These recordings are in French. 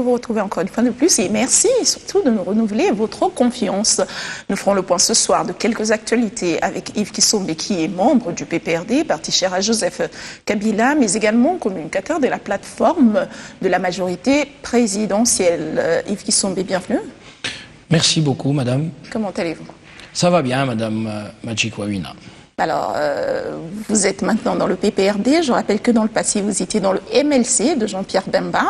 vous retrouver encore une fois de plus et merci surtout de nous renouveler votre confiance. Nous ferons le point ce soir de quelques actualités avec Yves Kisombe qui est membre du PPRD, parti cher à Joseph Kabila, mais également communicateur de la plateforme de la majorité présidentielle. Yves Kisombe, bienvenue. Merci beaucoup, madame. Comment allez-vous? Ça va bien, madame Madjikouawina. Alors, vous êtes maintenant dans le PPRD. Je rappelle que dans le passé, vous étiez dans le MLC de Jean-Pierre Bemba.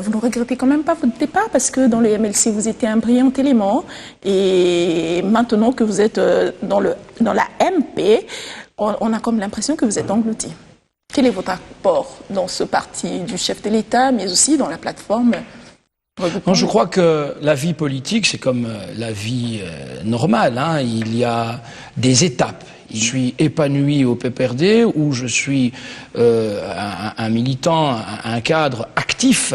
Vous ne regrettez quand même pas votre départ parce que dans le MLC, vous étiez un brillant élément. Et maintenant que vous êtes dans la MP, on a comme l'impression que vous êtes englouti. Quel est votre apport dans ce parti du chef de l'État, mais aussi dans la plateforme? Non, je crois que la vie politique, c'est comme la vie normale, hein. Il y a des étapes. Je suis épanoui au PPRD où je suis un militant, un cadre actif.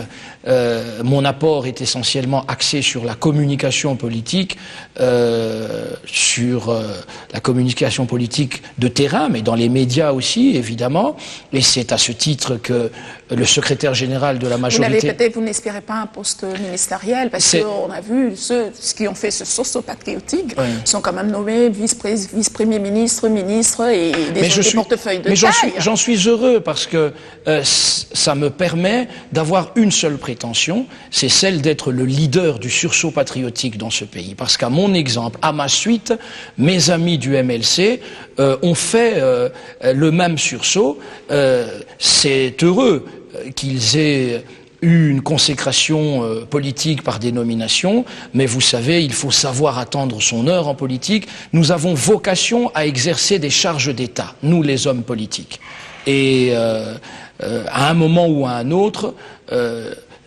Mon apport est essentiellement axé sur la communication politique, sur la communication politique de terrain, mais dans les médias aussi, évidemment. Et c'est à ce titre que le secrétaire général de la majorité... Vous n'espérez pas un poste ministériel, parce qu'on a vu ceux qui ont fait ce sursaut patriotique sont quand même nommés vice-premier ministre, ministre et des portefeuilles de taille. Mais j'en suis heureux parce que ça me permet d'avoir une seule prétention, c'est celle d'être le leader du sursaut patriotique dans ce pays. Parce qu'à mon exemple, à ma suite, mes amis du MLC ont fait le même sursaut. C'est heureux qu'ils aient eu une consécration politique par des nominations, mais vous savez, il faut savoir attendre son heure en politique. Nous avons vocation à exercer des charges d'État, nous les hommes politiques. Et à un moment ou à un autre,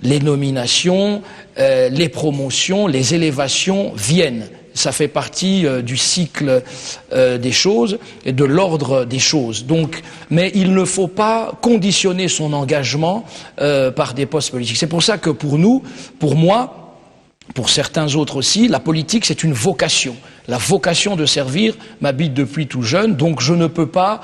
les nominations, les promotions, les élévations viennent. Ça fait partie du cycle des choses et de l'ordre des choses. Donc, mais il ne faut pas conditionner son engagement par des postes politiques. C'est pour ça que pour nous, pour moi, pour certains autres aussi, la politique c'est une vocation. La vocation de servir m'habite depuis tout jeune, donc je ne peux pas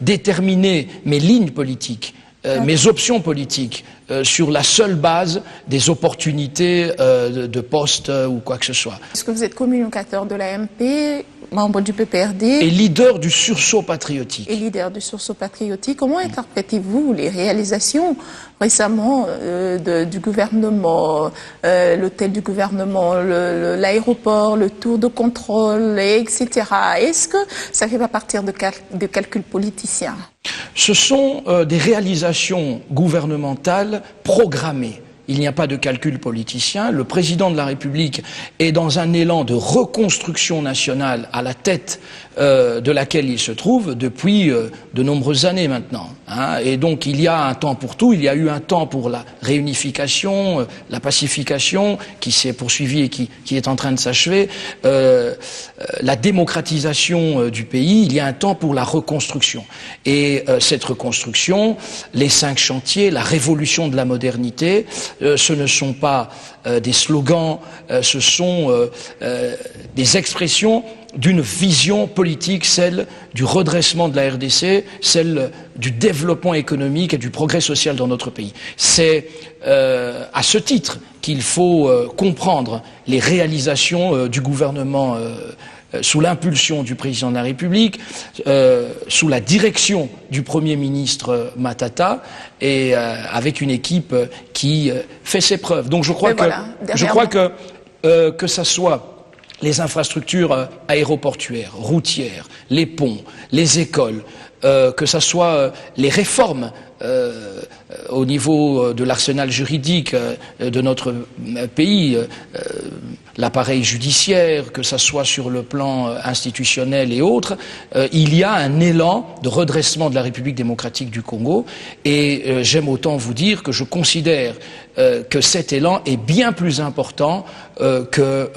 déterminer mes lignes politiques, mes options politiques sur la seule base des opportunités de poste ou quoi que ce soit. Est-ce que vous êtes communicateur de la MP, membre du PPRD et leader du sursaut patriotique. Et leader du sursaut patriotique. Comment interprétez-vous les réalisations récemment du gouvernement, l'hôtel du gouvernement, l'aéroport, le tour de contrôle, etc. Est-ce que ça ne fait pas partir de calculs politiciens? Ce sont des réalisations gouvernementales programmées. Il n'y a pas de calcul politicien. Le président de la République est dans un élan de reconstruction nationale à la tête de laquelle il se trouve depuis de nombreuses années maintenant. Hein. Et donc il y a un temps pour tout. Il y a eu un temps pour la réunification, la pacification qui s'est poursuivie et qui est en train de s'achever, la démocratisation du pays. Il y a un temps pour la reconstruction. Et cette reconstruction, les 5 chantiers, la révolution de la modernité, ce ne sont pas des slogans, ce sont des expressions d'une vision politique, celle du redressement de la RDC, celle du développement économique et du progrès social dans notre pays. C'est à ce titre qu'il faut comprendre les réalisations du gouvernement sous l'impulsion du président de la République, sous la direction du Premier ministre Matata et avec une équipe qui fait ses preuves. Donc je crois que ça soit les infrastructures aéroportuaires, routières, les ponts, les écoles, que ça soit les réformes au niveau de l'arsenal juridique de notre pays, l'appareil judiciaire, que ça soit sur le plan institutionnel et autres, il y a un élan de redressement de la République démocratique du Congo et j'aime autant vous dire que je considère que cet élan est bien plus important que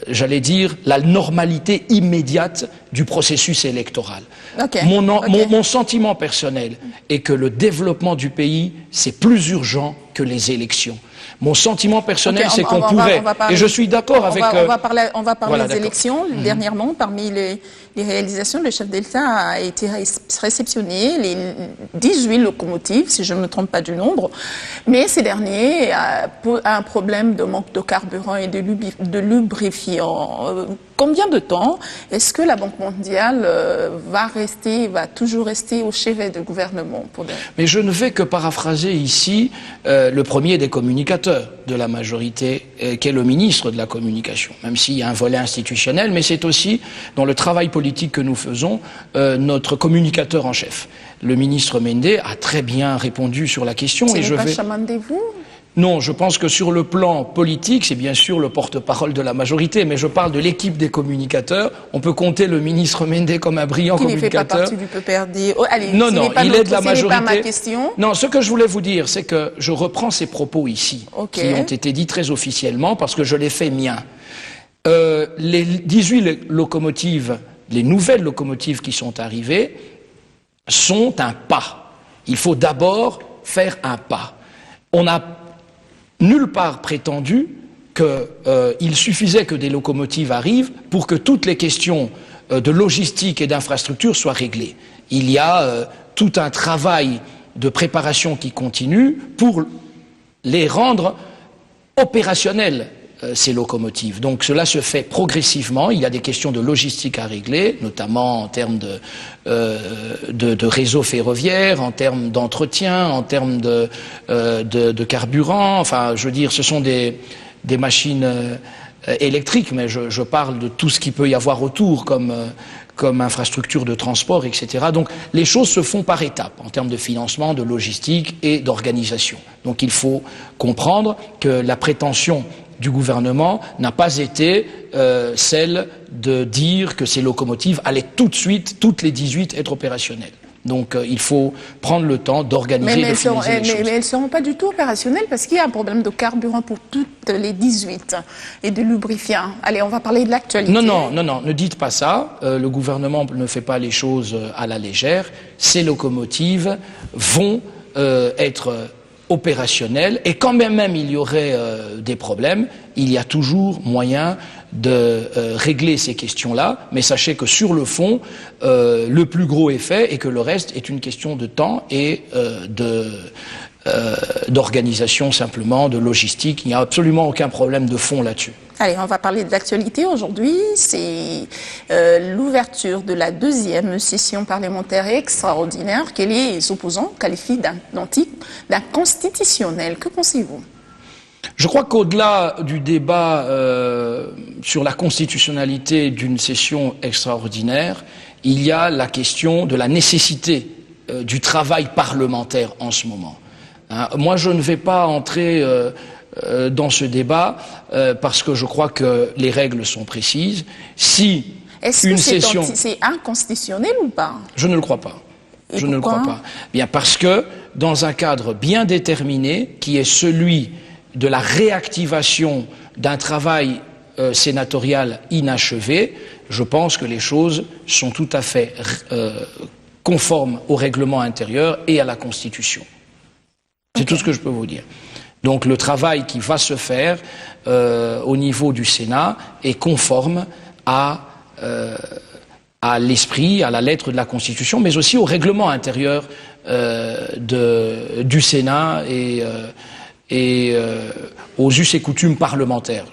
j'allais dire, la normalité immédiate du processus électoral. Mon sentiment personnel est que le développement du pays, c'est plus urgent que les élections. Mon sentiment personnel, Ok, c'est qu'on pourrait, et je suis d'accord avec... On va parler voilà, des élections. Dernièrement, parmi les réalisations, le chef d'État a été réceptionné les 18 locomotives, si je ne me trompe pas du nombre, mais ces derniers a un problème de manque de carburant et de lubrifiant. Combien de temps est-ce que la Banque mondiale va toujours rester au chevet du gouvernement Mais je ne vais que paraphraser ici le premier des communicateurs de la majorité, qui est le ministre de la Communication, même s'il y a un volet institutionnel, mais c'est aussi dans le travail politique que nous faisons notre communicateur en chef. Le ministre Mende a très bien répondu sur la question. Ce n'est pas Chamandé-vous ? Non, je pense que sur le plan politique, c'est bien sûr le porte-parole de la majorité, mais je parle de l'équipe des communicateurs. On peut compter le ministre Mende comme un brillant communicateur. Qui ne fait pas partie du PPRD. Oh, allez, non, il est de la majorité. Ce n'est pas ma question. Non, ce que je voulais vous dire, c'est que je reprends ces propos ici, qui ont été dits très officiellement, parce que je les fais miens. Les 18 locomotives, les nouvelles locomotives qui sont arrivées, sont un pas. Il faut d'abord faire un pas. On n'a nulle part prétendu qu'il suffisait que des locomotives arrivent pour que toutes les questions de logistique et d'infrastructure soient réglées. Il y a tout un travail de préparation qui continue pour les rendre opérationnelles, ces locomotives. Donc cela se fait progressivement. Il y a des questions de logistique à régler, notamment en termes de réseau ferroviaire, en termes d'entretien, en termes de carburant. Enfin, je veux dire, ce sont des machines électriques, mais je parle de tout ce qu'il peut y avoir autour comme infrastructure de transport, etc. Donc les choses se font par étapes en termes de financement, de logistique et d'organisation. Donc il faut comprendre que la prétention du gouvernement n'a pas été celle de dire que ces locomotives allaient tout de suite, toutes les 18, être opérationnelles. Donc il faut prendre le temps d'organiser, de finaliser les choses. Mais elles ne seront pas du tout opérationnelles parce qu'il y a un problème de carburant pour toutes les 18 et de lubrifiant. Allez, on va parler de l'actualité. Non, ne dites pas ça. Le gouvernement ne fait pas les choses à la légère. Ces locomotives vont être opérationnelles et quand même il y aurait des problèmes, il y a toujours moyen de régler ces questions-là, mais sachez que sur le fond, le plus gros est fait et que le reste est une question de temps et d'organisation simplement, de logistique. Il n'y a absolument aucun problème de fond là-dessus. Allez, on va parler de l'actualité aujourd'hui. C'est l'ouverture de la deuxième session parlementaire extraordinaire que les opposants qualifient d'inconstitutionnelle. Que pensez-vous ? Je crois qu'au-delà du débat sur la constitutionnalité d'une session extraordinaire, il y a la question de la nécessité du travail parlementaire en ce moment. Moi, je ne vais pas entrer dans ce débat parce que je crois que les règles sont précises. Si une session... Est-ce que c'est inconstitutionnel ou pas ? Je ne le crois pas. Et je ne le crois pas. Bien, parce que dans un cadre bien déterminé, qui est celui de la réactivation d'un travail sénatorial inachevé, je pense que les choses sont tout à fait conformes au règlement intérieur et à la Constitution. C'est tout ce que je peux vous dire. Donc le travail qui va se faire au niveau du Sénat est conforme à l'esprit, à la lettre de la Constitution, mais aussi au règlement intérieur du Sénat et aux us et coutumes parlementaires.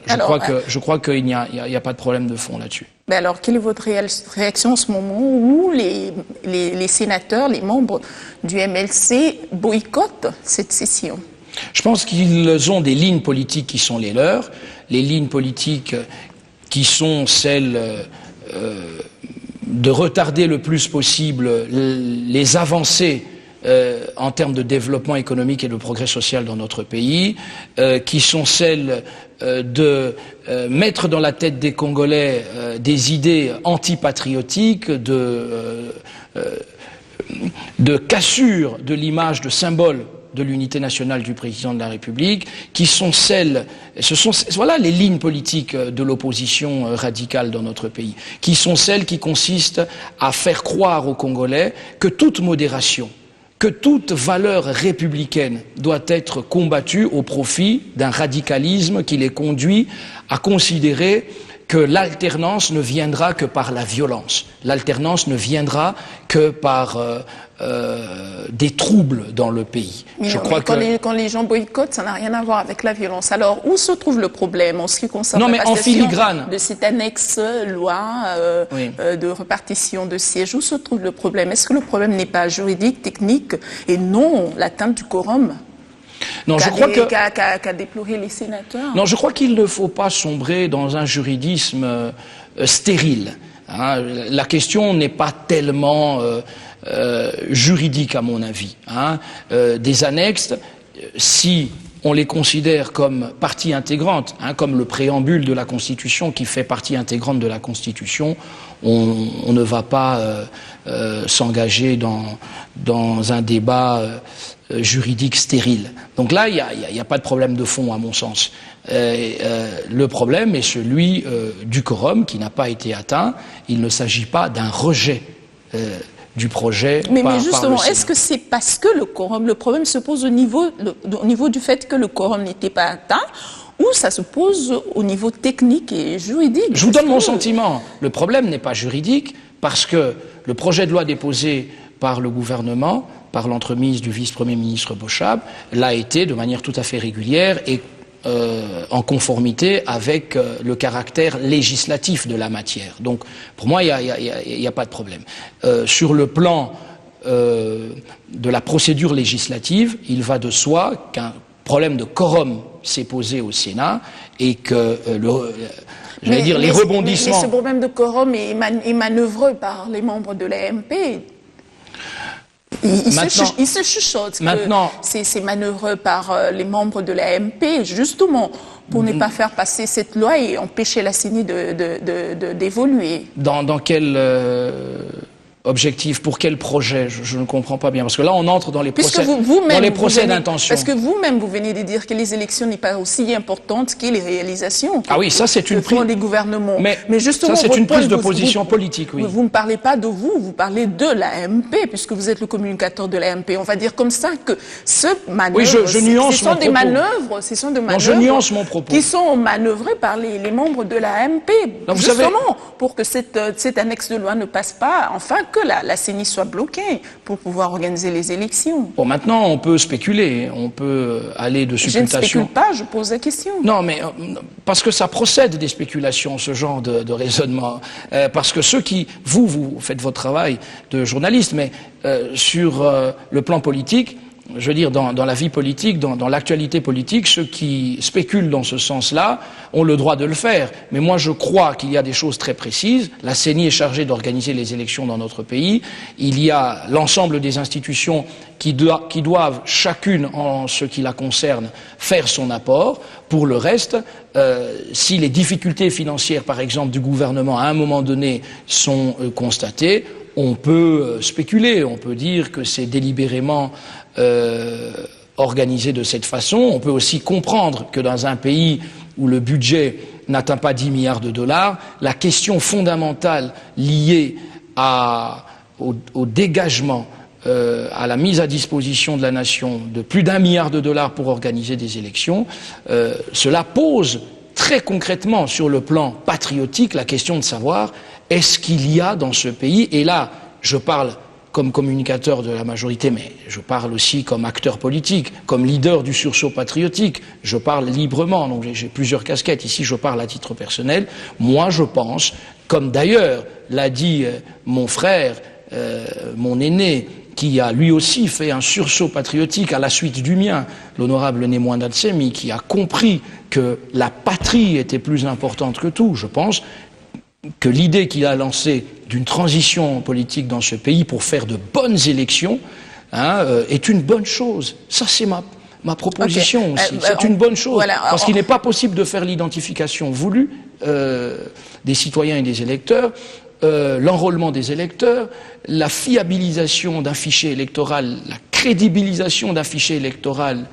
Je crois qu'il n'y a pas de problème de fond là-dessus. Mais alors, quelle est votre réaction en ce moment où les sénateurs, les membres du MLC boycottent cette session ? Je pense qu'ils ont des lignes politiques qui sont les leurs, les lignes politiques qui sont celles de retarder le plus possible les avancées en termes de développement économique et de progrès social dans notre pays, qui sont celles de mettre dans la tête des Congolais des idées antipatriotiques, de cassure de l'image de symbole de l'unité nationale du président de la République, qui sont voilà les lignes politiques de l'opposition radicale dans notre pays, qui sont celles qui consistent à faire croire aux Congolais que toute modération, que toute valeur républicaine doit être combattue au profit d'un radicalisme qui les conduit à considérer que l'alternance ne viendra que par la violence. L'alternance ne viendra que par des troubles dans le pays. Mais je crois que quand les gens boycottent, ça n'a rien à voir avec la violence. Alors, où se trouve le problème en ce qui concerne la passation de cette annexe loi de répartition de sièges? Où se trouve le problème? Est-ce que le problème n'est pas juridique, technique, et non l'atteinte du quorum qu'a déploré les sénateurs? Non, je crois qu'il ne faut pas sombrer dans un juridisme stérile. Hein. La question n'est pas tellement juridique, à mon avis. Hein. Des annexes, si on les considère comme partie intégrante, hein, comme le préambule de la Constitution qui fait partie intégrante de la Constitution, on ne va pas s'engager dans un débat juridique stérile. Donc là, il n'y a pas de problème de fond, à mon sens. Le problème est celui du quorum qui n'a pas été atteint. Il ne s'agit pas d'un rejet du projet. Mais justement, est-ce que c'est parce que le problème se pose au niveau du fait que le quorum n'était pas atteint, ou ça se pose au niveau technique et juridique? Je vous donne mon sentiment. Le problème n'est pas juridique parce que le projet de loi déposé par le gouvernement, par l'entremise du vice-premier ministre Bochab, l'a été de manière tout à fait régulière et en conformité avec le caractère législatif de la matière. Donc, pour moi, il n'y a pas de problème. Sur le plan de la procédure législative, il va de soi qu'un problème de quorum s'est posé au Sénat et que les rebondissements... Mais ce problème de quorum est manœuvré par les membres de l'AMP. Il se chuchote que c'est manœuvré par les membres de l'AMP, justement, pour ne pas faire passer cette loi et empêcher la CENI d'évoluer. Dans quel objectif, pour quel projet? Je ne comprends pas bien, parce que là on entre dans les procès d'intention. Parce que vous-même vous venez de dire que les élections n'est pas aussi importante que les réalisations. Ah oui, ça c'est une prise des gouvernements. Mais justement, ça c'est une prise de position politique, oui. Vous ne parlez pas de vous parlez de l'AMP, puisque vous êtes le communicateur de l'AMP. On va dire comme ça que ce manœuvre, oui, je nuance mon propos. Ce sont des manœuvres je nuance mon propos. Qui sont manœuvrées par les membres de l'AMP, justement, pour que cette annexe de loi ne passe pas, enfin que la CENI soit bloquée pour pouvoir organiser les élections. Bon, maintenant, on peut spéculer, on peut aller de supputation. Je ne spécule pas, je pose la question. Non, mais parce que ça procède des spéculations, ce genre de raisonnement. Parce que ceux qui... Vous faites votre travail de journaliste, mais sur le plan politique, je veux dire, dans la vie politique, dans l'actualité politique, ceux qui spéculent dans ce sens-là ont le droit de le faire. Mais moi, je crois qu'il y a des choses très précises. La CENI est chargée d'organiser les élections dans notre pays. Il y a l'ensemble des institutions qui doivent, chacune en ce qui la concerne, faire son apport. Pour le reste, si les difficultés financières, par exemple, du gouvernement, à un moment donné, sont constatées, on peut spéculer, on peut dire que c'est délibérément organisé de cette façon. On peut aussi comprendre que dans un pays où le budget n'atteint pas 10 milliards de dollars, la question fondamentale liée au dégagement, à la mise à disposition de la nation de plus d'1 milliard de dollars pour organiser des élections, cela pose très concrètement sur le plan patriotique la question de savoir est-ce qu'il y a dans ce pays, et là je parle comme communicateur de la majorité, mais je parle aussi comme acteur politique, comme leader du sursaut patriotique, je parle librement, donc j'ai plusieurs casquettes, ici je parle à titre personnel. Moi je pense, comme d'ailleurs l'a dit mon frère, mon aîné, qui a lui aussi fait un sursaut patriotique à la suite du mien, l'honorable Némoine Atsemi, qui a compris que la patrie était plus importante que tout. Je pense que l'idée qu'il a lancée d'une transition politique dans ce pays pour faire de bonnes élections est une bonne chose. Ça, c'est ma proposition aussi. C'est une bonne chose. Voilà, parce qu'il n'est pas possible de faire l'identification voulue des citoyens et des électeurs, l'enrôlement des électeurs, la fiabilisation d'un fichier électoral, la crédibilisation d'un fichier électoral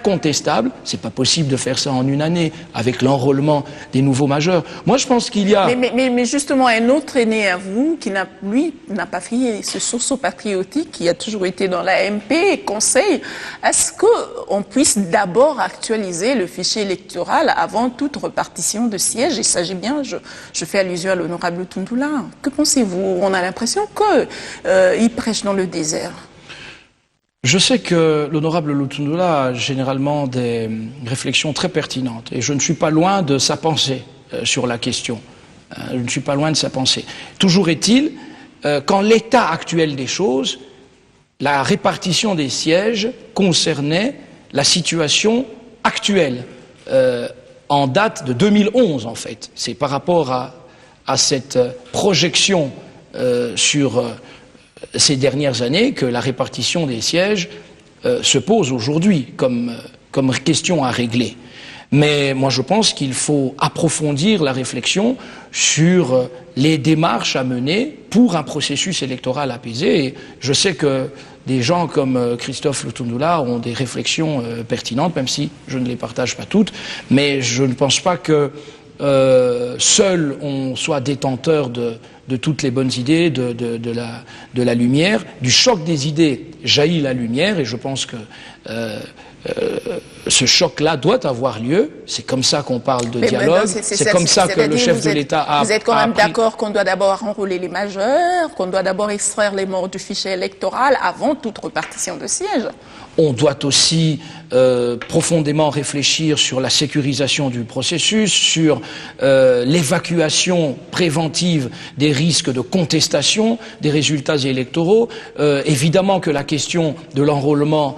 incontestable. C'est pas possible de faire ça en une année avec l'enrôlement des nouveaux majeurs. Moi, je pense qu'il y a... Mais justement, un autre aîné à vous, qui lui n'a pas fait ce sursaut patriotique, qui a toujours été dans l'AMP et conseil, est-ce qu'on puisse d'abord actualiser le fichier électoral avant toute repartition de sièges? Il s'agit bien, je fais allusion à l'honorable Tundula. Que pensez-vous? On a l'impression qu'il prêche dans le désert. Je sais que l'honorable Lutundula a généralement des réflexions très pertinentes et je ne suis pas loin de sa pensée sur la question. Je ne suis pas loin de sa pensée. Toujours est-il, qu'en l'état actuel des choses, la répartition des sièges concernait la situation actuelle, en date de 2011 en fait. C'est par rapport à cette projection sur ces dernières années que la répartition des sièges se pose aujourd'hui comme question à régler. Mais moi je pense qu'il faut approfondir la réflexion sur les démarches à mener pour un processus électoral apaisé. Et je sais que des gens comme Christophe Lutundula ont des réflexions pertinentes, même si je ne les partage pas toutes. Mais je ne pense pas que seul on soit détenteur de toutes les bonnes idées, de la lumière. Du choc des idées jaillit la lumière et je pense que ce choc-là doit avoir lieu. C'est comme ça qu'on parle de dialogue. C'est comme ça que le chef de l'État a... Vous êtes quand même d'accord qu'on doit d'abord enrôler les majeurs, qu'on doit d'abord extraire les morts du fichier électoral avant toute repartition de sièges? On doit aussi profondément réfléchir sur la sécurisation du processus, sur l'évacuation préventive des risques de contestation des résultats électoraux. Évidemment que la question de l'enrôlement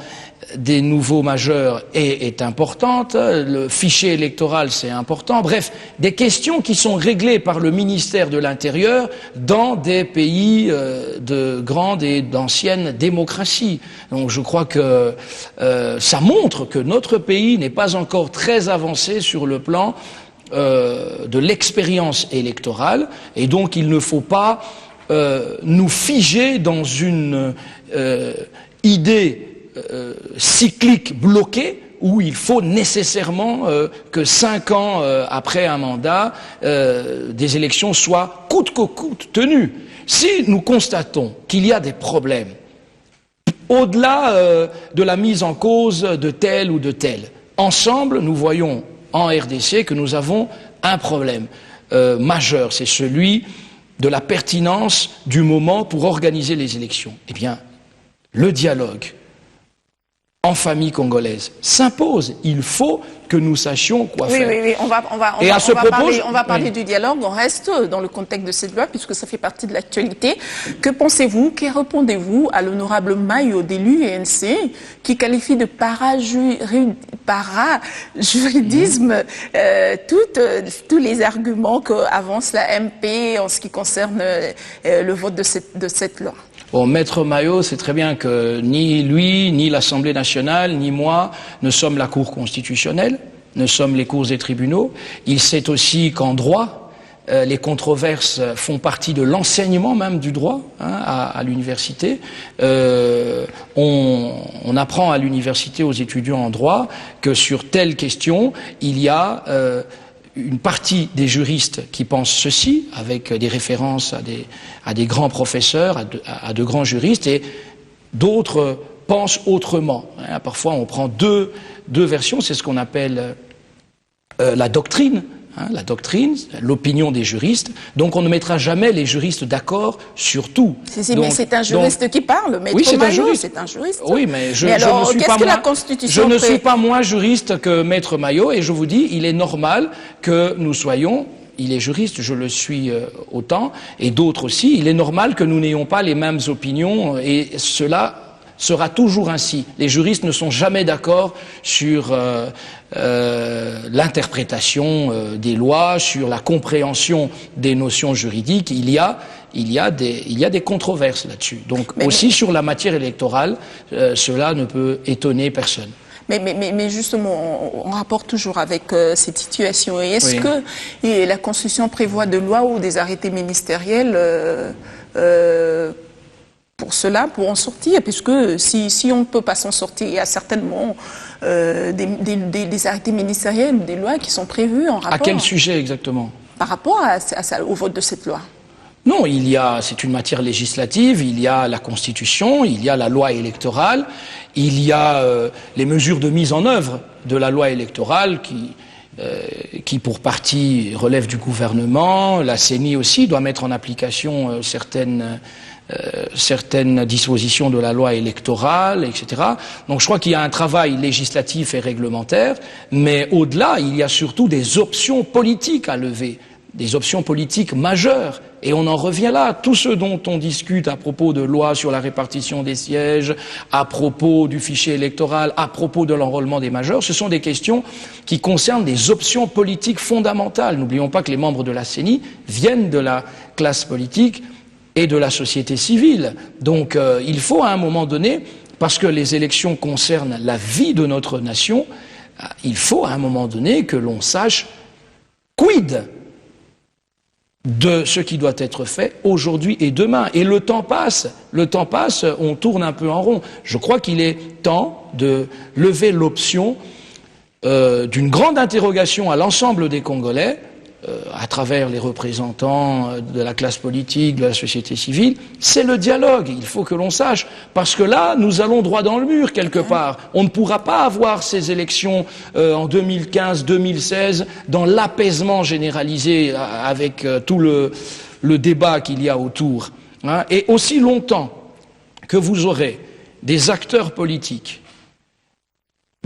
des nouveaux majeurs est importante, le fichier électoral c'est important, bref, des questions qui sont réglées par le ministère de l'Intérieur dans des pays de grande et d'ancienne démocratie. Donc je crois que ça montre que notre pays n'est pas encore très avancé sur le plan de l'expérience électorale et donc il ne faut pas nous figer dans une idée cyclique bloquée où il faut nécessairement que 5 ans après un mandat, des élections soient coûte que coûte tenues. Si nous constatons qu'il y a des problèmes, au-delà de la mise en cause de tel ou de tel, ensemble, nous voyons en RDC que nous avons un problème majeur, c'est celui de la pertinence du moment pour organiser les élections. Eh bien, le dialogue en famille congolaise s'impose. Il faut que nous sachions quoi faire. Oui, on va parler du dialogue. On reste dans le contexte de cette loi puisque ça fait partie de l'actualité. Que pensez-vous, que répondez-vous à l'honorable Mayo de l'UNC qui qualifie de parajuridisme tous les arguments qu'avance la MP en ce qui concerne le vote de cette loi? Bon, Maître Mayo sait très bien que ni lui, ni l'Assemblée nationale, ni moi ne sommes la Cour constitutionnelle, ne sommes les cours des tribunaux. Il sait aussi qu'en droit, les controverses font partie de l'enseignement même du droit à l'université. On apprend à l'université aux étudiants en droit que sur telle question, il y a une partie des juristes qui pensent ceci, avec des références à des grands professeurs, à de grands juristes, et d'autres pensent autrement. Parfois, on prend deux versions, c'est ce qu'on appelle la doctrine. La doctrine, l'opinion des juristes. Donc on ne mettra jamais les juristes d'accord sur tout. Mais c'est un juriste qui parle, Maître Mayo, c'est un juriste. Oui, mais je ne suis pas moins juriste que Maître Mayo, et je vous dis, il est normal que nous soyons, il est juriste, je le suis autant, et d'autres aussi, il est normal que nous n'ayons pas les mêmes opinions, et cela sera toujours ainsi. Les juristes ne sont jamais d'accord sur l'interprétation des lois, sur la compréhension des notions juridiques. Il y a des controverses là-dessus. Donc aussi sur la matière électorale, cela ne peut étonner personne. Mais justement, on rapporte toujours avec cette situation. Et est-ce que la Constitution prévoit de lois ou des arrêtés ministériels pour cela, pour en sortir, puisque si on ne peut pas s'en sortir, il y a certainement des arrêtés ministériels ou des lois qui sont prévues en rapport. À quel sujet exactement? Par rapport au vote de cette loi. Non, c'est une matière législative, il y a la Constitution, il y a la loi électorale, il y a les mesures de mise en œuvre de la loi électorale qui pour partie relève du gouvernement. La CENI aussi doit mettre en application certaines dispositions de la loi électorale, etc. Donc je crois qu'il y a un travail législatif et réglementaire, mais au-delà, il y a surtout des options politiques à lever, des options politiques majeures. Et on en revient là. Tout ce dont on discute à propos de lois sur la répartition des sièges, à propos du fichier électoral, à propos de l'enrôlement des majeurs, ce sont des questions qui concernent des options politiques fondamentales. N'oublions pas que les membres de la CENI viennent de la classe politique et de la société civile. Donc il faut à un moment donné, parce que les élections concernent la vie de notre nation, il faut à un moment donné que l'on sache quid de ce qui doit être fait aujourd'hui et demain. Et le temps passe, on tourne un peu en rond. Je crois qu'il est temps de lever l'option d'une grande interrogation à l'ensemble des Congolais, à travers les représentants de la classe politique, de la société civile, c'est le dialogue, il faut que l'on sache. Parce que là, nous allons droit dans le mur, quelque part. On ne pourra pas avoir ces élections en 2015, 2016, dans l'apaisement généralisé avec tout le débat qu'il y a autour. Hein. Et aussi longtemps que vous aurez des acteurs politiques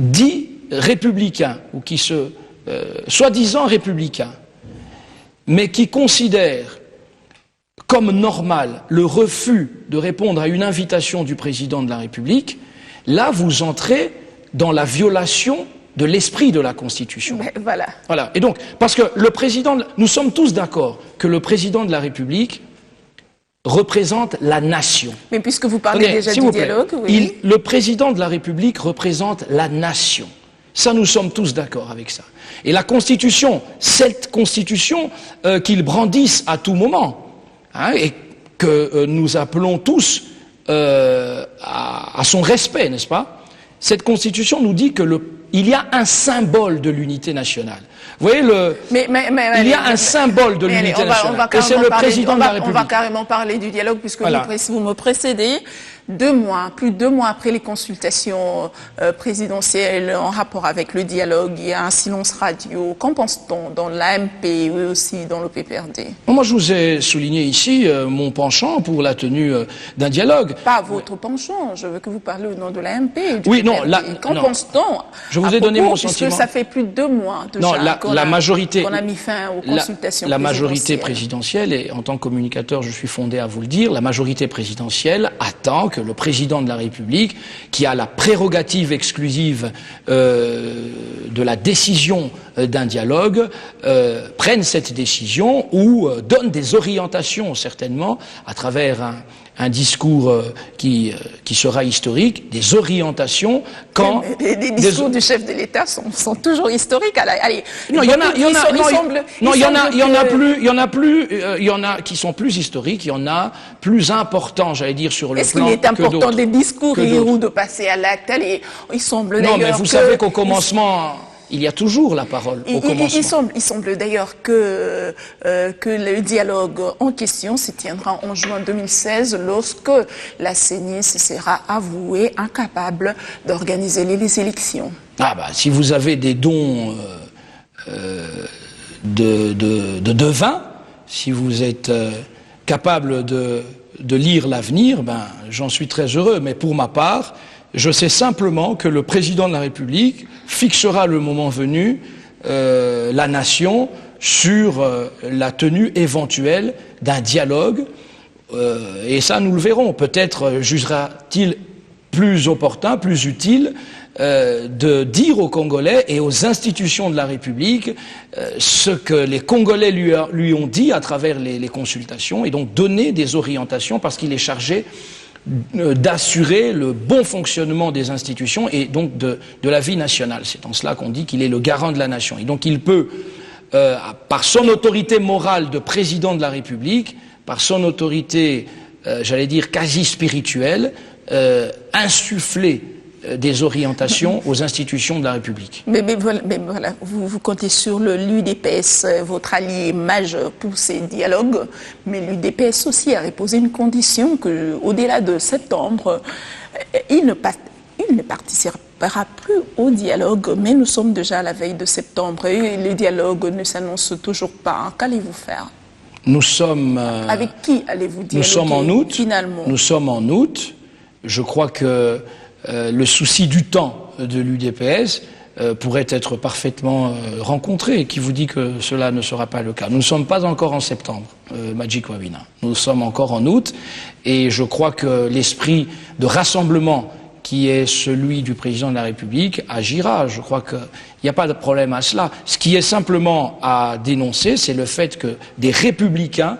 dits républicains, ou qui soi-disant républicains, mais qui considèrent comme normal le refus de répondre à une invitation du président de la République, là vous entrez dans la violation de l'esprit de la Constitution. Mais voilà. Voilà. Et donc, parce que nous sommes tous d'accord que le président de la République représente la nation. Mais puisque vous parlez déjà du dialogue, oui. Le président de la République représente la nation. Ça, nous sommes tous d'accord avec ça. Et la Constitution, cette Constitution qu'ils brandissent à tout moment, hein, et que nous appelons tous à son respect, n'est-ce pas? Cette Constitution nous dit que il y a un symbole de l'unité nationale. Vous voyez, il y a un symbole de l'unité nationale, et c'est le président de la République. On va carrément parler du dialogue, puisque voilà. Vous me précédez. Plus de 2 mois après les consultations présidentielles en rapport avec le dialogue, il y a un silence radio. Qu'en pense-t-on dans l'AMP et aussi dans le PPRD? Moi, je vous ai souligné ici mon penchant pour la tenue d'un dialogue. Pas votre penchant, je veux que vous parlez au nom de l'AMP. Oui, non, qu'en pense-t-on? Je vous ai donné mon sentiment. Puisque ça fait plus de 2 mois déjà qu'on a mis fin aux consultations la majorité présidentielle, et en tant que communicateur, je suis fondé à vous le dire, la majorité présidentielle attend que le président de la République, qui a la prérogative exclusive de la décision d'un dialogue, prenne cette décision ou donne des orientations, certainement, à travers un discours qui sera historique, des orientations quand... Les discours du chef de l'État sont toujours historiques. Allez, non, il y en a qui sont plus historiques, il y en a plus importants, j'allais dire, sur le plan. Est-ce qu'il est important des discours ou de passer à l'acte? Allez, il semble d'ailleurs. Non, mais vous savez qu'au commencement, il y a toujours la parole au commencement. Il semble d'ailleurs que le dialogue en question se tiendra en juin 2016, lorsque la CENI se sera avouée incapable d'organiser les élections. Ah bah, si vous avez des dons de devin, si vous êtes capable de lire l'avenir, ben, j'en suis très heureux. Mais pour ma part, je sais simplement que le président de la République fixera le moment venu la nation sur la tenue éventuelle d'un dialogue. Et ça, nous le verrons. Peut-être jugera-t-il plus opportun, plus utile de dire aux Congolais et aux institutions de la République ce que les Congolais lui ont dit à travers les consultations, et donc donner des orientations, parce qu'il est chargé d'assurer le bon fonctionnement des institutions et donc de la vie nationale. C'est en cela qu'on dit qu'il est le garant de la nation. Et donc il peut, par son autorité morale de président de la République, par son autorité j'allais dire quasi spirituelle, insuffler des orientations aux institutions de la République. Mais voilà, vous comptez sur l'UDPS, votre allié majeur pour ces dialogues, mais l'UDPS aussi a posé une condition qu'au-delà de septembre, il ne participera plus au dialogue, mais nous sommes déjà à la veille de septembre et le dialogue ne s'annonce toujours pas. Qu'allez-vous faire? Nous sommes... Avec qui allez-vous dialoguer? Nous sommes en août. Finalement. Nous sommes en août. Je crois que le souci du temps de l'UDPS pourrait être parfaitement rencontré. Qui vous dit que cela ne sera pas le cas? Nous ne sommes pas encore en septembre, Magic Wabina. Nous sommes encore en août et je crois que l'esprit de rassemblement qui est celui du président de la République agira. Je crois qu'il n'y a pas de problème à cela. Ce qui est simplement à dénoncer, c'est le fait que des républicains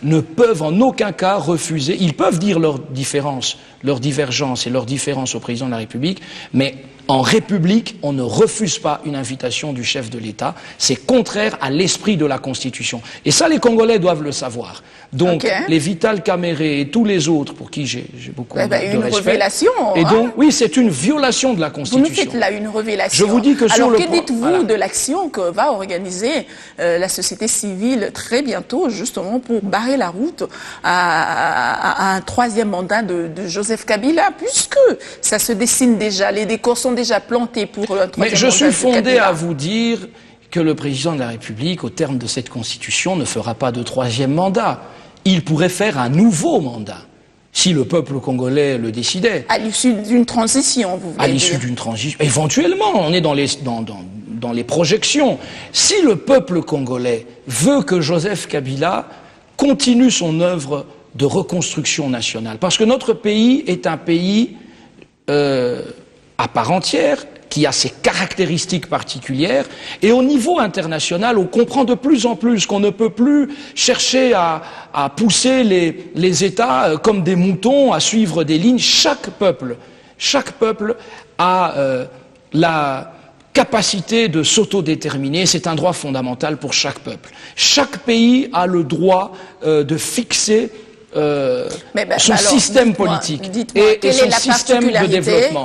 ne peuvent en aucun cas refuser, ils peuvent dire leurs différences, leurs divergences et leurs différences au président de la République, mais en République, on ne refuse pas une invitation du chef de l'État. C'est contraire à l'esprit de la Constitution. Et ça, les Congolais doivent le savoir. Donc, les Vital Kamere et tous les autres, pour qui j'ai beaucoup de respect. Une révélation. Et donc, oui, c'est une violation de la Constitution. Vous nous faites là une révélation. Je vous dis que alors, que dites-vous de l'action que va organiser la société civile très bientôt, justement, pour barrer la route à un troisième mandat de Joseph Kabila, puisque ça se dessine déjà, les décors sont déjà plantés pour un troisième mandat. Mais je suis fondé à vous dire que le président de la République, au terme de cette Constitution, ne fera pas de troisième mandat. Il pourrait faire un nouveau mandat, si le peuple congolais le décidait. À l'issue d'une transition, vous voulez dire? À l'issue d'une transition. Éventuellement, on est dans les projections. Si le peuple congolais veut que Joseph Kabila continue son œuvre de reconstruction nationale, parce que notre pays est un pays à part entière, qui a ses caractéristiques particulières, et au niveau international, on comprend de plus en plus qu'on ne peut plus chercher à pousser les États comme des moutons, à suivre des lignes. Chaque peuple a la capacité de s'autodéterminer, c'est un droit fondamental pour chaque peuple. Chaque pays a le droit de fixer son système politique et son système de développement.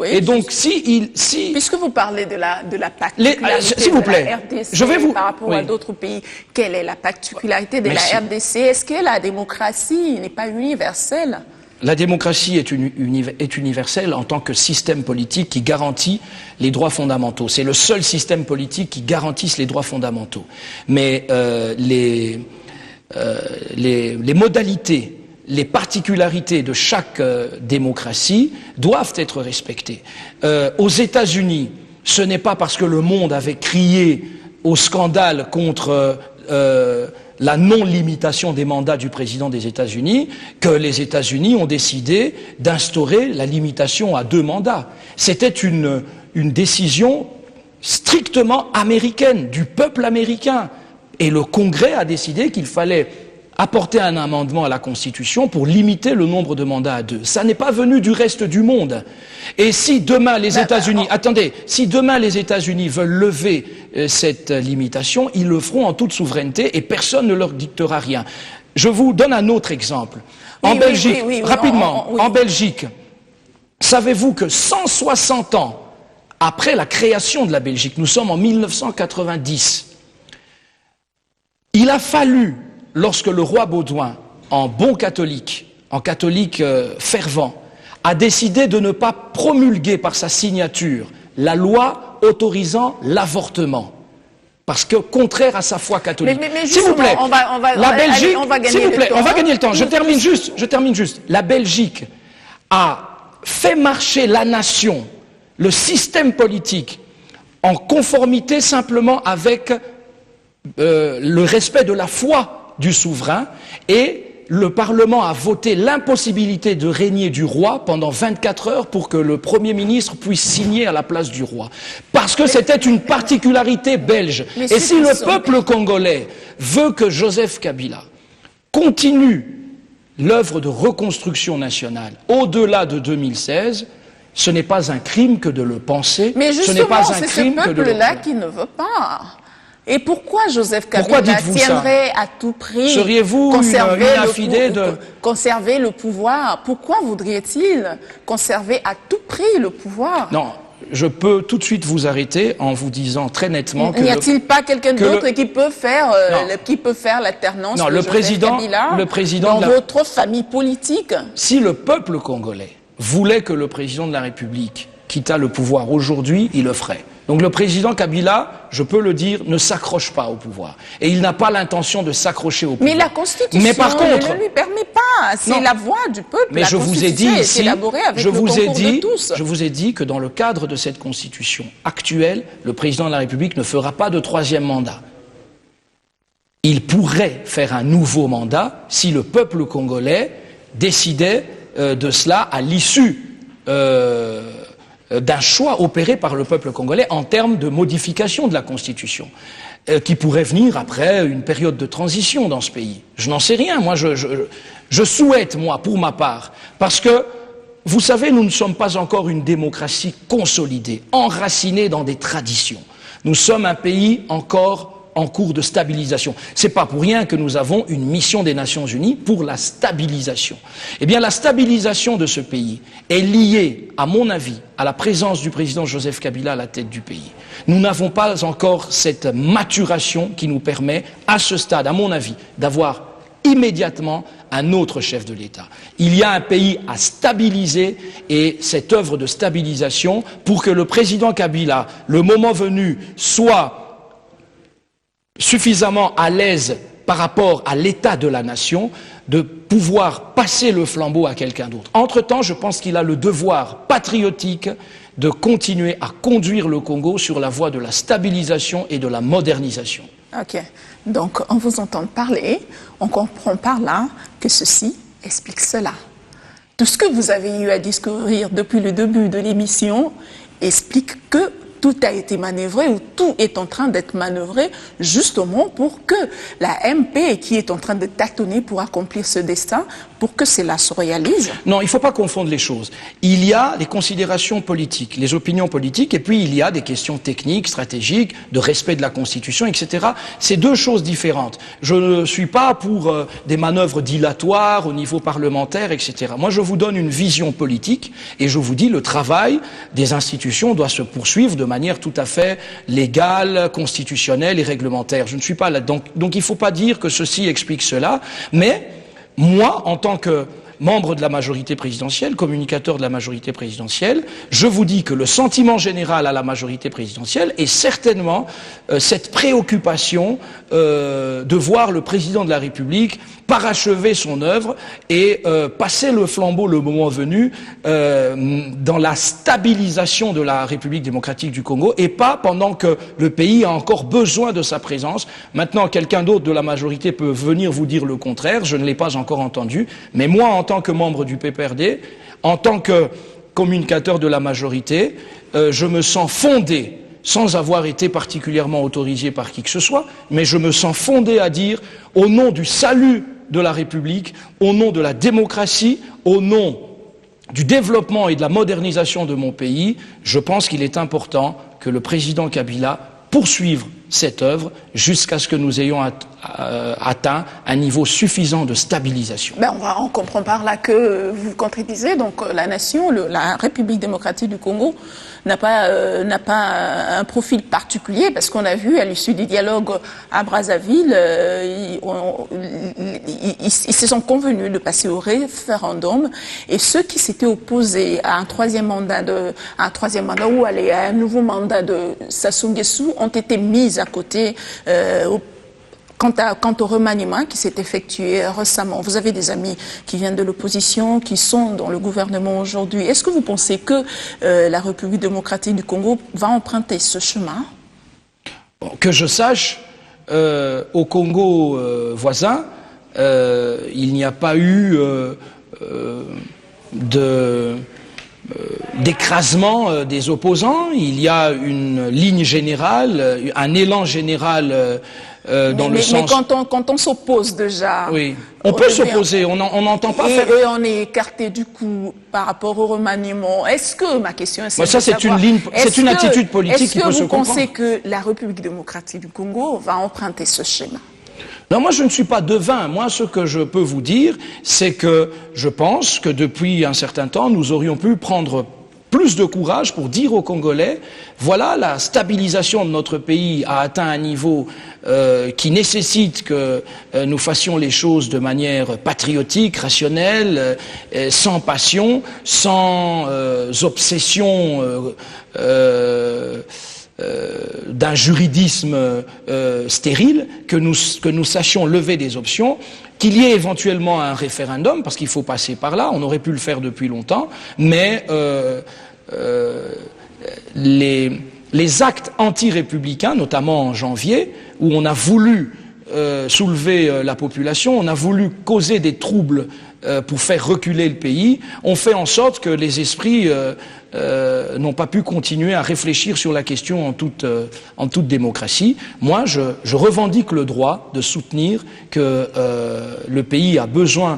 Et donc, puisque vous parlez de la particularité s'il vous plaît, de la RDC par rapport à d'autres pays, quelle est la particularité de la RDC? Est-ce que la démocratie n'est pas universelle? La démocratie est universelle en tant que système politique qui garantit les droits fondamentaux. C'est le seul système politique qui garantisse les droits fondamentaux. Mais les modalités, les particularités de chaque démocratie doivent être respectées. Aux États-Unis, ce n'est pas parce que le monde avait crié au scandale contre la non-limitation des mandats du président des États-Unis que les États-Unis ont décidé d'instaurer la limitation à 2 mandats. C'était une décision strictement américaine, du peuple américain. Et le Congrès a décidé qu'il fallait apporter un amendement à la Constitution pour limiter le nombre de mandats à 2. Ça n'est pas venu du reste du monde. Et si demain les États-Unis, si demain les États-Unis veulent lever cette limitation, ils le feront en toute souveraineté et personne ne leur dictera rien. Je vous donne un autre exemple. En Belgique, rapidement, en Belgique, savez-vous que 160 ans après la création de la Belgique, nous sommes en 1990, il a fallu, lorsque le roi Baudouin, en bon catholique, en catholique fervent, a décidé de ne pas promulguer par sa signature la loi autorisant l'avortement, parce que contraire à sa foi catholique. S'il vous plaît, la Belgique, s'il vous plaît, on va gagner le temps. Je termine juste. La Belgique a fait marcher la nation, le système politique, en conformité simplement avec le respect de la foi du souverain, et le Parlement a voté l'impossibilité de régner du roi pendant 24 heures pour que le Premier ministre puisse signer à la place du roi. Parce que c'était une particularité belge. Et si le peuple congolais veut que Joseph Kabila continue l'œuvre de reconstruction nationale au-delà de 2016, ce n'est pas un crime que de le penser. Mais justement, ce n'est pas un c'est crime ce peuple-là qui ne veut pas. Et pourquoi Joseph Pourquoi Kabila dites-vous tiendrait à tout prix Seriez-vous conserver le pouvoir? Pourquoi voudrait-il conserver à tout prix le pouvoir? Non, je peux tout de suite vous arrêter en vous disant très nettement que... N'y a-t-il pas quelqu'un d'autre qui peut faire l'alternance de Joseph Kabila dans votre famille politique? Si le peuple congolais voulait que le président de la République quittât le pouvoir aujourd'hui, il le ferait. Donc le président Kabila, je peux le dire, ne s'accroche pas au pouvoir. Et il n'a pas l'intention de s'accrocher au pouvoir. Mais la Constitution ne lui permet pas. C'est la voix du peuple. Mais je vous ai dit ici, je vous ai dit que dans le cadre de cette Constitution actuelle, le président de la République ne fera pas de troisième mandat. Il pourrait faire un nouveau mandat si le peuple congolais décidait de cela à l'issue d'un choix opéré par le peuple congolais en termes de modification de la Constitution, qui pourrait venir après une période de transition dans ce pays. Je n'en sais rien, moi je souhaite, moi, pour ma part, parce que, vous savez, nous ne sommes pas encore une démocratie consolidée, enracinée dans des traditions. Nous sommes un pays encore en cours de stabilisation. C'est pas pour rien que nous avons une mission des Nations Unies pour la stabilisation. Eh bien, la stabilisation de ce pays est liée, à mon avis, à la présence du président Joseph Kabila à la tête du pays. Nous n'avons pas encore cette maturation qui nous permet, à ce stade, à mon avis, d'avoir immédiatement un autre chef de l'État. Il y a un pays à stabiliser et cette œuvre de stabilisation, pour que le président Kabila, le moment venu, soit suffisamment à l'aise par rapport à l'état de la nation, de pouvoir passer le flambeau à quelqu'un d'autre. Entre-temps, je pense qu'il a le devoir patriotique de continuer à conduire le Congo sur la voie de la stabilisation et de la modernisation. Ok. Donc, en vous entendant parler, on comprend par là que ceci explique cela. Tout ce que vous avez eu à discourir depuis le début de l'émission explique que tout a été manœuvré ou tout est en train d'être manœuvré justement pour que la MP qui est en train de tâtonner pour accomplir ce destin, pour que cela se réalise. Non, il ne faut pas confondre les choses. Il y a les considérations politiques, les opinions politiques, et puis il y a des questions techniques, stratégiques, de respect de la Constitution, etc. C'est deux choses différentes. Je ne suis pas pour des manœuvres dilatoires au niveau parlementaire, etc. Moi, je vous donne une vision politique et je vous dis le travail des institutions doit se poursuivre de manière tout à fait légale, constitutionnelle et réglementaire. Je ne suis pas là. Donc il ne faut pas dire que ceci explique cela, mais moi, en tant que membre de la majorité présidentielle, communicateur de la majorité présidentielle, je vous dis que le sentiment général à la majorité présidentielle est certainement cette préoccupation de voir le président de la République parachever son œuvre et passer le flambeau le moment venu dans la stabilisation de la République démocratique du Congo et pas pendant que le pays a encore besoin de sa présence. Maintenant, quelqu'un d'autre de la majorité peut venir vous dire le contraire, je ne l'ai pas encore entendu, mais moi, en tant que membre du PPRD, en tant que communicateur de la majorité, je me sens fondé, sans avoir été particulièrement autorisé par qui que ce soit, mais je me sens fondé à dire, au nom du salut de la République, au nom de la démocratie, au nom du développement et de la modernisation de mon pays, je pense qu'il est important que le président Kabila poursuive cette œuvre jusqu'à ce que nous ayons atteint un niveau suffisant de stabilisation. On comprend par là que vous contredisez, donc la nation, la République démocratique du Congo n'a pas un profil particulier, parce qu'on a vu à l'issue du dialogue à Brazzaville, ils se sont convenus de passer au référendum, et ceux qui s'étaient opposés à un troisième mandat ou à un nouveau mandat de Sassou Nguesso ont été mis à côté quant au remaniement qui s'est effectué récemment. Vous avez des amis qui viennent de l'opposition, qui sont dans le gouvernement aujourd'hui. Est-ce que vous pensez que la République démocratique du Congo va emprunter ce chemin? Que je sache, au Congo voisin, il n'y a pas eu d'écrasement des opposants. Il y a une ligne générale, un élan général dans le sens... Mais quand on s'oppose déjà... Oui, on peut s'opposer, on n'entend pas faire... Et on est écarté du coup par rapport au remaniement. Est-ce que, ma question est ça c'est une attitude politique qui peut se comprendre. Est-ce que vous pensez que la République démocratique du Congo va emprunter ce schéma? Non, moi je ne suis pas devin. Moi ce que je peux vous dire, c'est que je pense que depuis un certain temps, nous aurions pu prendre plus de courage pour dire aux Congolais, voilà, la stabilisation de notre pays a atteint un niveau qui nécessite que nous fassions les choses de manière patriotique, rationnelle, sans passion, sans obsession d'un juridisme stérile, que nous sachions lever des options, qu'il y ait éventuellement un référendum, parce qu'il faut passer par là, on aurait pu le faire depuis longtemps, mais les actes anti-républicains, notamment en janvier, où on a voulu soulever la population, on a voulu causer des troubles pour faire reculer le pays, ont fait en sorte que les esprits n'ont pas pu continuer à réfléchir sur la question en toute démocratie. Moi, je revendique le droit de soutenir que le pays a besoin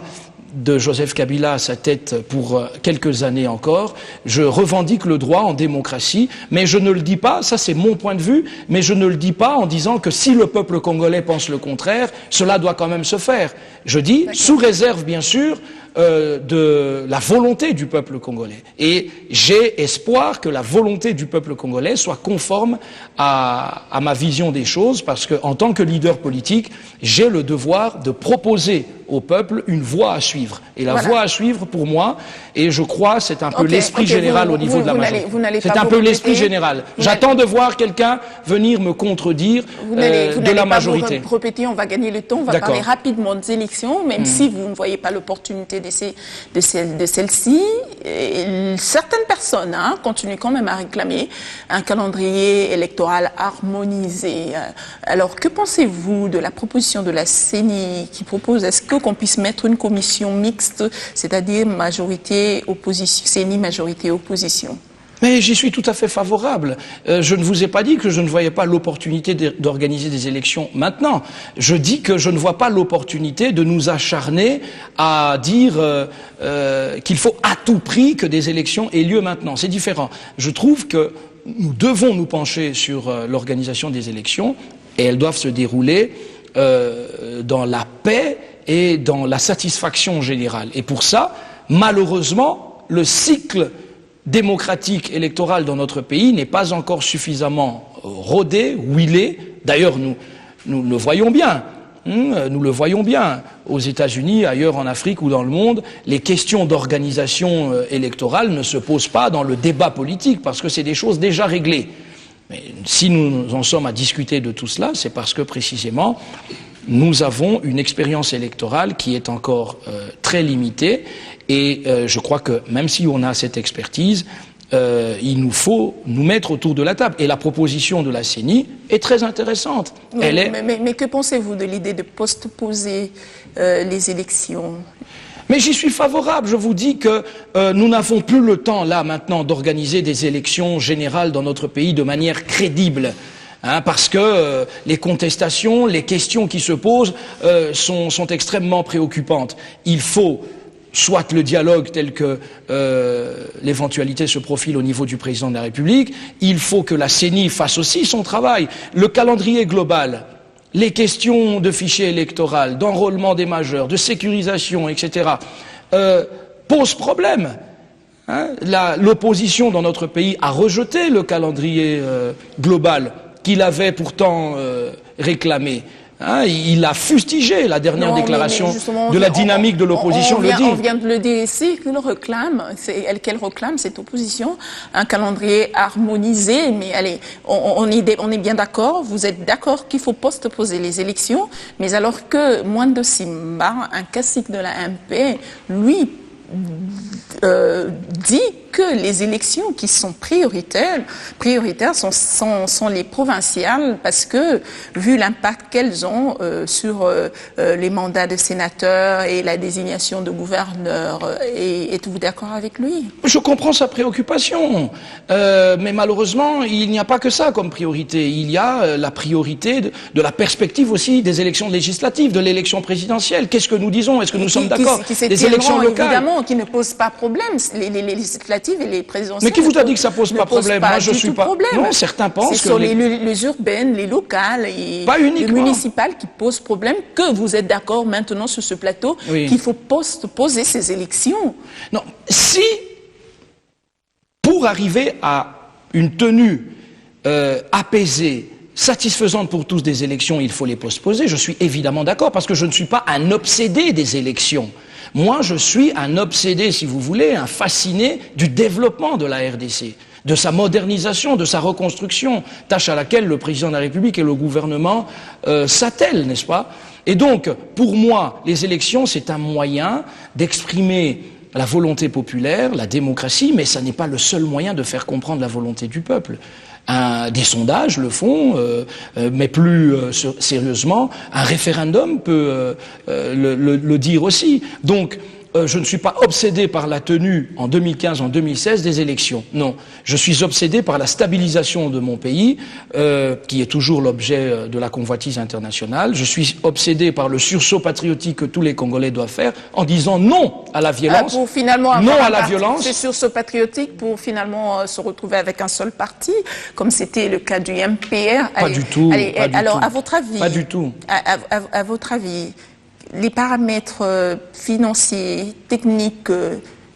de Joseph Kabila à sa tête pour quelques années encore. Je revendique le droit en démocratie, mais je ne le dis pas, ça c'est mon point de vue, mais je ne le dis pas en disant que si le peuple congolais pense le contraire, cela doit quand même se faire. Je dis, sous réserve bien sûr, de la volonté du peuple congolais. Et j'ai espoir que la volonté du peuple congolais soit conforme à ma vision des choses, parce que en tant que leader politique, j'ai le devoir de proposer au peuple une voie à suivre. Et la voie à suivre, pour moi, et je crois, c'est un peu l'esprit général au niveau de la majorité. C'est un peu l'esprit général. J'attends de voir quelqu'un venir me contredire de la majorité. Vous répéter, on va gagner le temps, on va parler rapidement des élections, même si vous ne voyez pas l'opportunité de celle-ci. Certaines personnes continuent quand même à réclamer un calendrier électoral harmonisé. Alors, que pensez-vous de la proposition de la CENI qui propose, est-ce qu'on puisse mettre une commission mixte, c'est-à-dire majorité opposition, CENI majorité opposition? Mais j'y suis tout à fait favorable. Je ne vous ai pas dit que je ne voyais pas l'opportunité d'organiser des élections maintenant. Je dis que je ne vois pas l'opportunité de nous acharner à dire qu'il faut à tout prix que des élections aient lieu maintenant. C'est différent. Je trouve que nous devons nous pencher sur l'organisation des élections, et elles doivent se dérouler dans la paix et dans la satisfaction générale. Et pour ça, malheureusement, le cycle démocratique électoral dans notre pays n'est pas encore suffisamment rodé, huilé. D'ailleurs, nous le voyons bien. Nous le voyons bien. Aux États-Unis, ailleurs en Afrique ou dans le monde, les questions d'organisation électorale ne se posent pas dans le débat politique, parce que c'est des choses déjà réglées. Mais si nous en sommes à discuter de tout cela, c'est parce que précisément, nous avons une expérience électorale qui est encore très limitée, et je crois que même si on a cette expertise, il nous faut nous mettre autour de la table. Et la proposition de la CENI est très intéressante. Mais que pensez-vous de l'idée de postposer les élections ? Mais j'y suis favorable. Je vous dis que nous n'avons plus le temps, là, maintenant, d'organiser des élections générales dans notre pays de manière crédible. Parce que les contestations, les questions qui se posent sont extrêmement préoccupantes. Il faut soit le dialogue tel que l'éventualité se profile au niveau du président de la République, il faut que la CENI fasse aussi son travail. Le calendrier global, les questions de fichier électoral, d'enrôlement des majeurs, de sécurisation, etc., posent problème. L'opposition dans notre pays a rejeté le calendrier global qu'il avait pourtant réclamé. Il a fustigé la dernière déclaration de la dynamique de l'opposition, le dit. On vient de le dire ici, qu'elle réclame cette opposition, un calendrier harmonisé, mais allez, on est bien d'accord, vous êtes d'accord qu'il faut postposer les élections, mais alors que Mwando Simba, un cacique de la MP, lui, dit que les élections qui sont prioritaires sont les provinciales parce que, vu l'impact qu'elles ont sur les mandats de sénateurs et la désignation de gouverneurs, êtes-vous d'accord avec lui? Je comprends sa préoccupation, mais malheureusement, il n'y a pas que ça comme priorité. Il y a la priorité de la perspective aussi des élections législatives, de l'élection présidentielle. Qu'est-ce que nous disons? Est-ce que nous sommes d'accord? Les élections locales, évidemment, qui ne posent pas problème. Les législatives et les présidentielles. Mais qui vous a dit que ça pose pas problème? Moi, je suis pas. Problème. Non, certains pensent que c'est sur les urbaines, les locales et les municipales qui posent problème. Que vous êtes d'accord maintenant sur ce plateau qu'il faut poser ces élections? Non, si pour arriver à une tenue apaisée, satisfaisante pour tous des élections, il faut les postposer. Je suis évidemment d'accord parce que je ne suis pas un obsédé des élections. Moi, je suis un obsédé, si vous voulez, un fasciné du développement de la RDC, de sa modernisation, de sa reconstruction, tâche à laquelle le président de la République et le gouvernement s'attellent, n'est-ce pas? Et donc, pour moi, les élections, c'est un moyen d'exprimer la volonté populaire, la démocratie, mais ça n'est pas le seul moyen de faire comprendre la volonté du peuple. Des sondages le font, mais plus sérieusement, un référendum peut le dire aussi. Donc, je ne suis pas obsédé par la tenue en 2015, en 2016 des élections. Non, je suis obsédé par la stabilisation de mon pays, qui est toujours l'objet de la convoitise internationale. Je suis obsédé par le sursaut patriotique que tous les Congolais doivent faire en disant non à la violence, pour finalement non à la violence. Ce sursaut patriotique pour finalement se retrouver avec un seul parti, comme c'était le cas du MPR. Pas du tout. Alors, à votre avis, pas du tout. À votre avis, les paramètres financiers, techniques,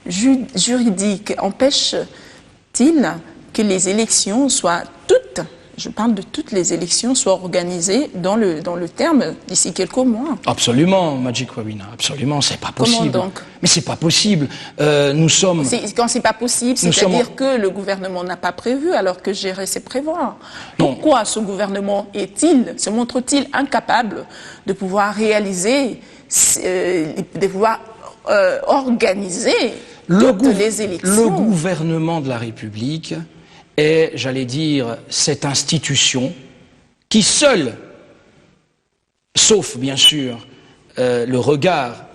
juridiques empêchent-ils que les élections soient toutes, je parle de toutes les élections, soient organisées dans le terme d'ici quelques mois? Absolument, Magic Wabina, absolument, c'est pas possible. Comment donc? Mais c'est pas possible. Nous sommes. Quand c'est pas possible, c'est-à-dire que le gouvernement n'a pas prévu, alors que gérer, c'est prévoir. Pourquoi ce gouvernement se montre-t-il incapable de pouvoir réaliser, de pouvoir organiser toutes les élections? Le gouvernement de la République est, j'allais dire, cette institution qui seule, sauf bien sûr le regard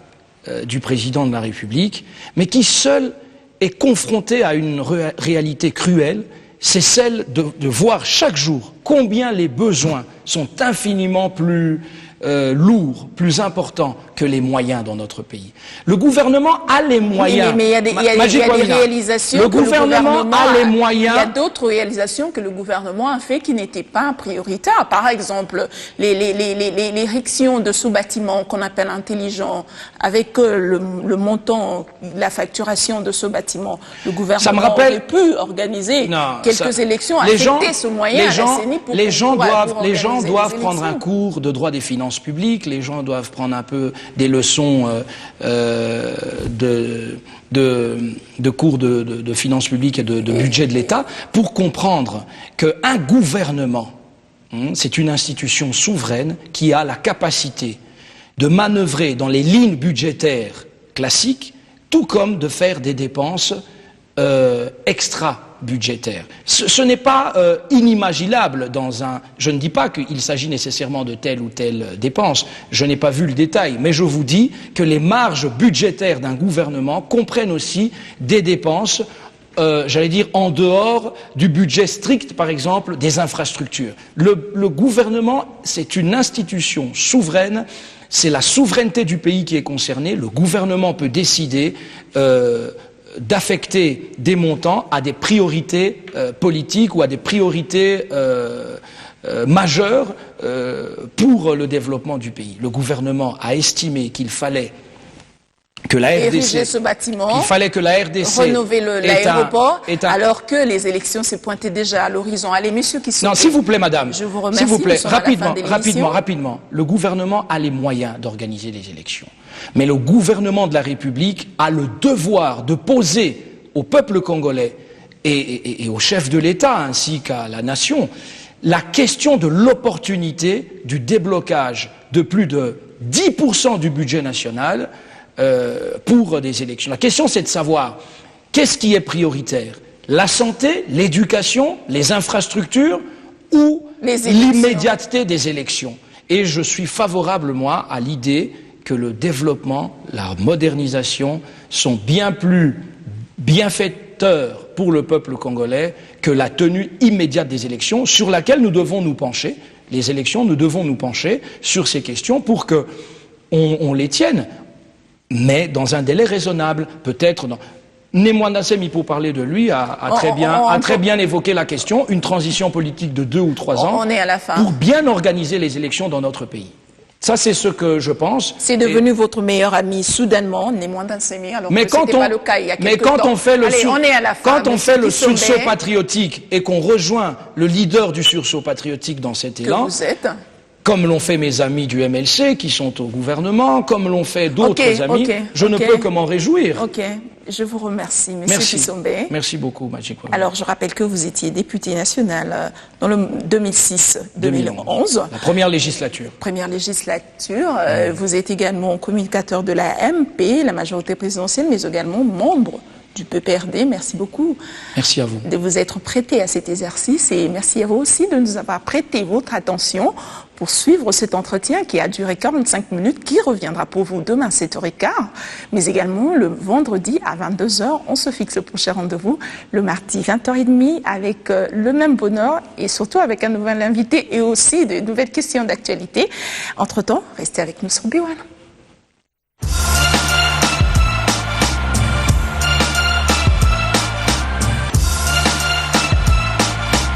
du président de la République, mais qui seule est confrontée à une réalité cruelle, c'est celle de voir chaque jour combien les besoins sont infiniment plus lourds, plus importants que les moyens dans notre pays. Le gouvernement a les moyens. Mais il y a des réalisations. Le gouvernement a les moyens. Il y a d'autres réalisations que le gouvernement a fait qui n'étaient pas prioritaires. Par exemple, l'érection de sous-bâtiments qu'on appelle intelligents, avec le montant, la facturation de ce bâtiment, le gouvernement aurait pu organiser quelques élections, affecter ce moyen à la CENI pour les gens doivent prendre un cours de droit des finances publiques, les gens doivent prendre un peu des leçons de cours de finances publiques et de budget de l'État pour comprendre qu'un gouvernement, c'est une institution souveraine qui a la capacité de manœuvrer dans les lignes budgétaires classiques, tout comme de faire des dépenses extra-budgétaires. Ce n'est pas inimaginable dans un... Je ne dis pas qu'il s'agit nécessairement de telle ou telle dépense, je n'ai pas vu le détail, mais je vous dis que les marges budgétaires d'un gouvernement comprennent aussi des dépenses, j'allais dire, en dehors du budget strict, par exemple, des infrastructures. Le gouvernement, c'est une institution souveraine, c'est la souveraineté du pays qui est concernée, le gouvernement peut décider d'affecter des montants à des priorités politiques ou à des priorités majeures pour le développement du pays. Le gouvernement a estimé qu'il fallait que la RDC, ce bâtiment, il fallait que la RDC rénover l'aéroport, alors que les élections se pointaient déjà à l'horizon. Allez, messieurs qui sont... Non, s'il vous plaît, madame. Je vous remercie. S'il vous plaît, rapidement. Le gouvernement a les moyens d'organiser les élections. Mais le gouvernement de la République a le devoir de poser au peuple congolais et au chef de l'État ainsi qu'à la nation la question de l'opportunité du déblocage de plus de 10% du budget national pour des élections. La question, c'est de savoir qu'est-ce qui est prioritaire? La santé, l'éducation, les infrastructures ou l'immédiateté des élections? Et je suis favorable, moi, à l'idée que le développement, la modernisation sont bien plus bienfaiteurs pour le peuple congolais que la tenue immédiate des élections, sur laquelle nous devons nous pencher. Les élections, nous devons nous pencher sur ces questions pour que on les tienne, mais dans un délai raisonnable, peut-être dans... Némoine Assemi, pour parler de lui, a très bien évoqué la question, une transition politique de 2 ou 3 ans on est à la fin. Pour bien organiser les élections dans notre pays. Ça, c'est ce que je pense. C'est devenu votre meilleur ami soudainement, Némoine Assemi, alors que c'était pas le cas il y a quelques temps. Mais quand on fait le, quand on fait le sursaut patriotique et qu'on rejoint le leader du sursaut patriotique dans cet élan, que vous êtes, comme l'ont fait mes amis du MLC qui sont au gouvernement, comme l'ont fait d'autres amis, je ne peux que m'en réjouir. Ok, je vous remercie, Monsieur Kisombe. Merci beaucoup, Magic Web. Alors, je rappelle que vous étiez député national dans le 2006-2011. La première législature. Première législature. Vous êtes également communicateur de la MP, la majorité présidentielle, mais également membre du PPRD. Merci beaucoup. Merci à vous. De vous être prêté à cet exercice et merci à vous aussi de nous avoir prêté votre attention pour suivre cet entretien qui a duré 45 minutes, qui reviendra pour vous demain à 7h15, mais également le vendredi à 22h. On se fixe le prochain rendez-vous le mardi 20h30 avec le même bonheur et surtout avec un nouvel invité et aussi de nouvelles questions d'actualité. Entre-temps, restez avec nous sur B1.